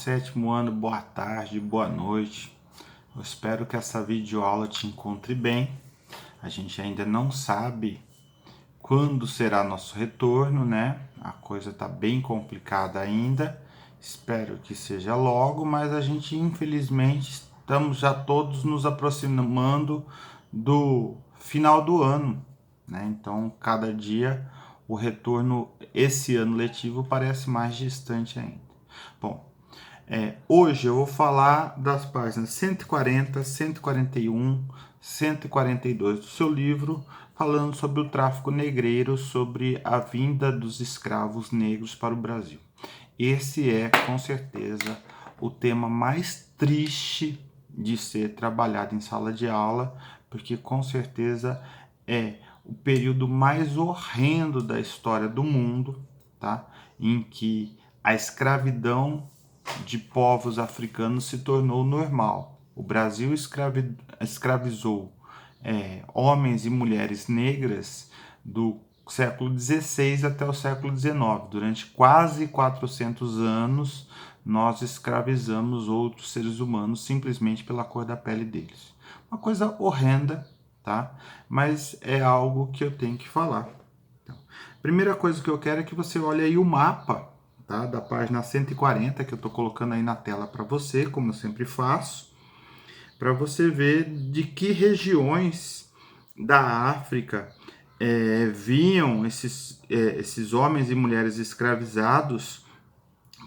sétimo ano, boa tarde, boa noite. Eu espero que essa videoaula te encontre bem. A gente ainda não sabe quando será nosso retorno, né? A coisa tá bem complicada ainda. Espero que seja logo, mas a gente infelizmente estamos já todos nos aproximando do final do ano, né? Então, cada dia o retorno esse ano letivo parece mais distante ainda. Bom, hoje eu vou falar das páginas 140, 141, 142 do seu livro, falando sobre o tráfico negreiro, sobre a vinda dos escravos negros para o Brasil. Esse é, com certeza, o tema mais triste de ser trabalhado em sala de aula, porque com certeza é o período mais horrendo da história do mundo, tá? Em que a escravidão de povos africanos se tornou normal. O Brasil escravizou homens e mulheres negras do século XVI até o século XIX. Durante quase 400 anos, nós escravizamos outros seres humanos simplesmente pela cor da pele deles. Uma coisa horrenda, tá? Mas é algo que eu tenho que falar. Então, primeira coisa que eu quero é que você olhe aí o mapa, tá? Da página 140, que eu estou colocando aí na tela para você, como eu sempre faço, para você ver de que regiões da África vinham esses homens e mulheres escravizados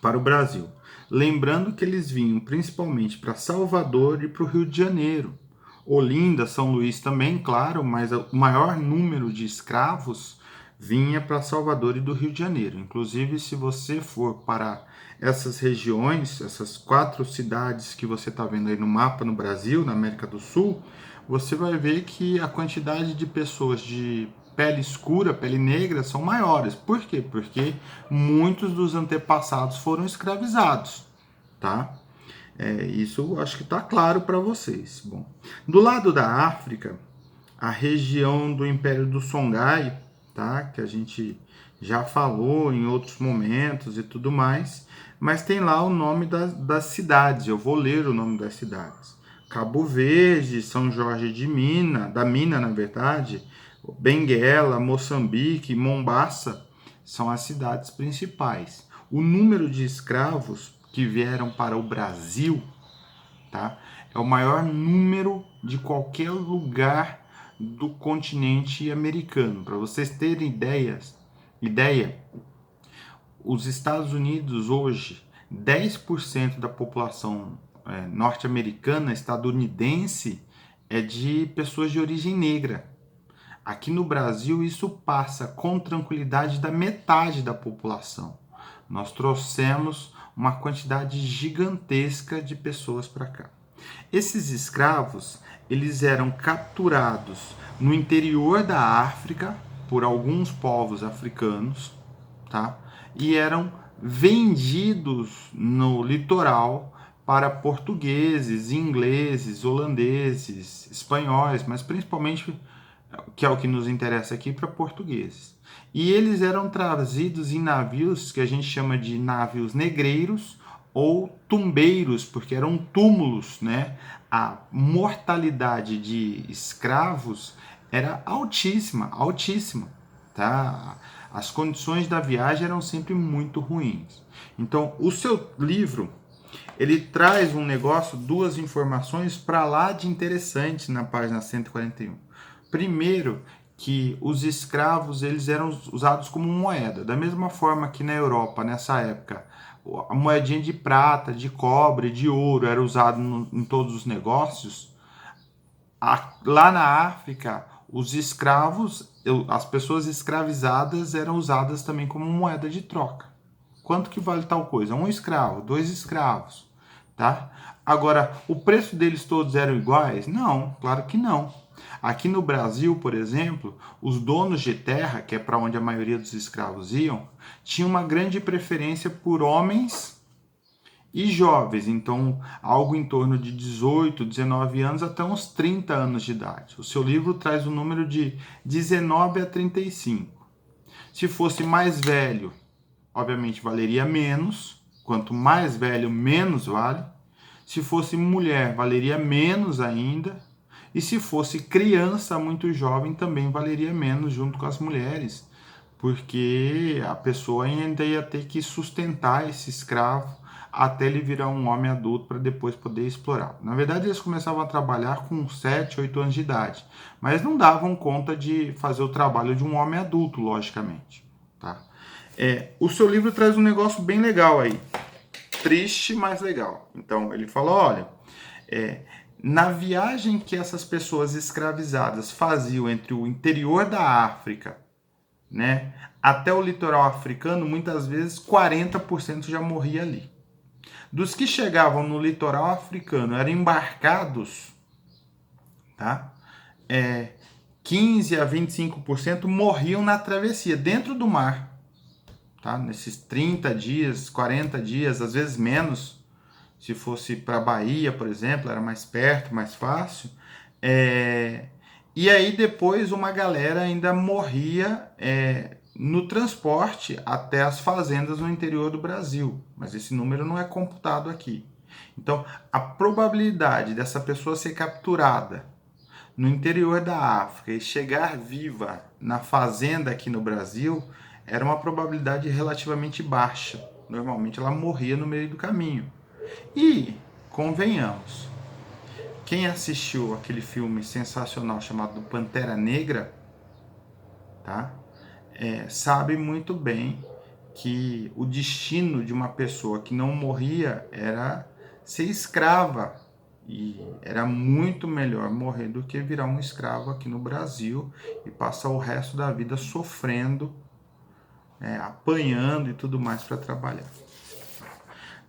para o Brasil. Lembrando que eles vinham principalmente para Salvador e para o Rio de Janeiro. Olinda, São Luís também, claro, mas o maior número de escravos vinha para Salvador e do Rio de Janeiro. Inclusive, se você for para essas regiões, essas 4 cidades que você está vendo aí no mapa no Brasil, na América do Sul, você vai ver que a quantidade de pessoas de pele escura, pele negra, são maiores. Por quê? Porque muitos dos antepassados foram escravizados, tá? Isso acho que está claro para vocês. Bom, do lado da África, a região do Império do Songhai, tá? Que a gente já falou em outros momentos e tudo mais, mas tem lá o nome das cidades. Eu vou ler o nome das cidades. Cabo Verde, São Jorge de Mina, da Mina, na verdade, Benguela, Moçambique, Mombaça são as cidades principais. O número de escravos que vieram para o Brasil, tá, é o maior número de qualquer lugar do continente americano. Para vocês terem ideia, os Estados Unidos hoje, 10% da população norte-americana, estadunidense, é de pessoas de origem negra. Aqui no Brasil, isso passa com tranquilidade da metade da população. Nós trouxemos uma quantidade gigantesca de pessoas para cá. Esses escravos, eles eram capturados no interior da África por alguns povos africanos, tá? E eram vendidos no litoral para portugueses, ingleses, holandeses, espanhóis, mas principalmente, que é o que nos interessa aqui, para portugueses. E eles eram trazidos em navios que a gente chama de navios negreiros ou tumbeiros, porque eram túmulos, né? A mortalidade de escravos era altíssima, altíssima, tá? As condições da viagem eram sempre muito ruins. Então, o seu livro, ele traz um negócio, 2 informações para lá de interessantes na página 141. Primeiro, que os escravos eles eram usados como moeda, da mesma forma que na Europa, nessa época, a moedinha de prata, de cobre, de ouro era usado em todos os negócios. Lá na África, os escravos, as pessoas escravizadas eram usadas também como moeda de troca. Quanto que vale tal coisa? 1 escravo, 2 escravos, tá? Agora, o preço deles todos eram iguais? Não, claro que não. Aqui no Brasil, por exemplo, os donos de terra, que é para onde a maioria dos escravos iam, tinham uma grande preferência por homens e jovens, então algo em torno de 18, 19 anos até uns 30 anos de idade. O seu livro traz o número de 19 a 35. Se fosse mais velho, obviamente valeria menos, quanto mais velho, menos vale. Se fosse mulher, valeria menos ainda. E se fosse criança muito jovem, também valeria menos junto com as mulheres, porque a pessoa ainda ia ter que sustentar esse escravo até ele virar um homem adulto para depois poder explorar. Na verdade, eles começavam a trabalhar com 7, 8 anos de idade, mas não davam conta de fazer o trabalho de um homem adulto, logicamente. Tá? O seu livro traz um negócio bem legal aí. Triste, mas legal. Então, ele fala, olha, na viagem que essas pessoas escravizadas faziam entre o interior da África, né, até o litoral africano, muitas vezes 40% já morria ali. Dos que chegavam no litoral africano, eram embarcados, tá? 15 a 25% morriam na travessia, dentro do mar. Tá? Nesses 30 dias, 40 dias, às vezes menos. Se fosse para a Bahia, por exemplo, era mais perto, mais fácil. E aí depois uma galera ainda morria no transporte até as fazendas no interior do Brasil. Mas esse número não é computado aqui. Então, a probabilidade dessa pessoa ser capturada no interior da África e chegar viva na fazenda aqui no Brasil era uma probabilidade relativamente baixa. Normalmente ela morria no meio do caminho. E, convenhamos, quem assistiu aquele filme sensacional chamado Pantera Negra, tá? Sabe muito bem que o destino de uma pessoa que não morria era ser escrava. E era muito melhor morrer do que virar um escravo aqui no Brasil e passar o resto da vida sofrendo, apanhando e tudo mais para trabalhar.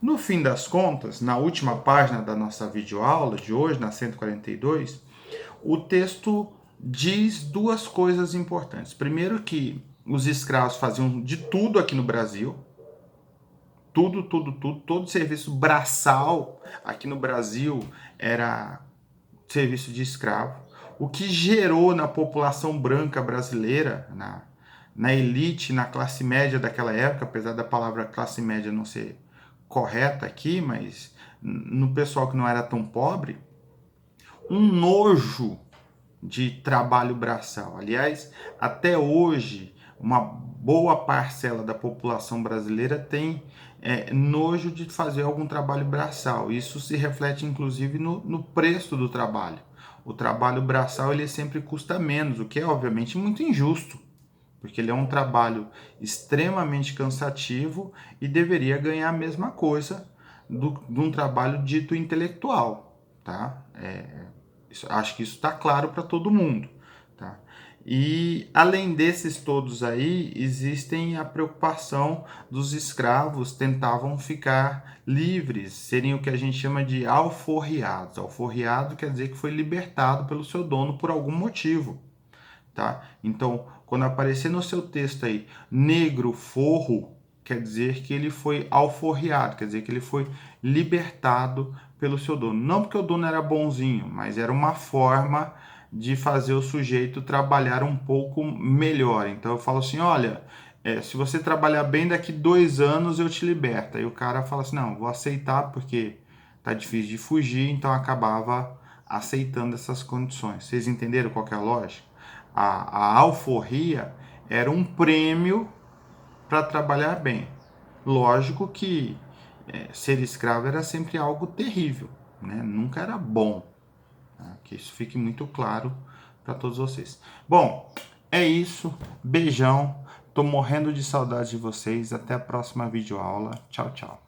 No fim das contas, na última página da nossa videoaula de hoje, na 142, o texto diz duas coisas importantes. Primeiro que os escravos faziam de tudo aqui no Brasil, todo serviço braçal aqui no Brasil era serviço de escravo, o que gerou na população branca brasileira, na elite, na classe média daquela época, apesar da palavra classe média não ser correta aqui, mas no pessoal que não era tão pobre, um nojo de trabalho braçal. Aliás, até hoje, uma boa parcela da população brasileira tem nojo de fazer algum trabalho braçal. Isso se reflete, inclusive, no preço do trabalho. O trabalho braçal ele sempre custa menos, o que é, obviamente, muito injusto, porque ele é um trabalho extremamente cansativo e deveria ganhar a mesma coisa de um trabalho dito intelectual, tá? Acho que isso está claro para todo mundo, tá? E além desses todos aí, existem a preocupação dos escravos tentavam ficar livres, serem o que a gente chama de alforriados. Alforriado quer dizer que foi libertado pelo seu dono por algum motivo, tá? Então, quando aparecer no seu texto aí, negro forro, quer dizer que ele foi alforriado, quer dizer que ele foi libertado pelo seu dono. Não porque o dono era bonzinho, mas era uma forma de fazer o sujeito trabalhar um pouco melhor. Então eu falo assim, olha, se você trabalhar bem, daqui 2 anos eu te liberto. Aí o cara fala assim, não, vou aceitar porque tá difícil de fugir, então acabava aceitando essas condições. Vocês entenderam qual que é a lógica? A alforria era um prêmio para trabalhar bem. Lógico que ser escravo era sempre algo terrível, né? Nunca era bom. Tá? Que isso fique muito claro para todos vocês. Bom, é isso. Beijão. Tô morrendo de saudade de vocês. Até a próxima videoaula. Tchau, tchau.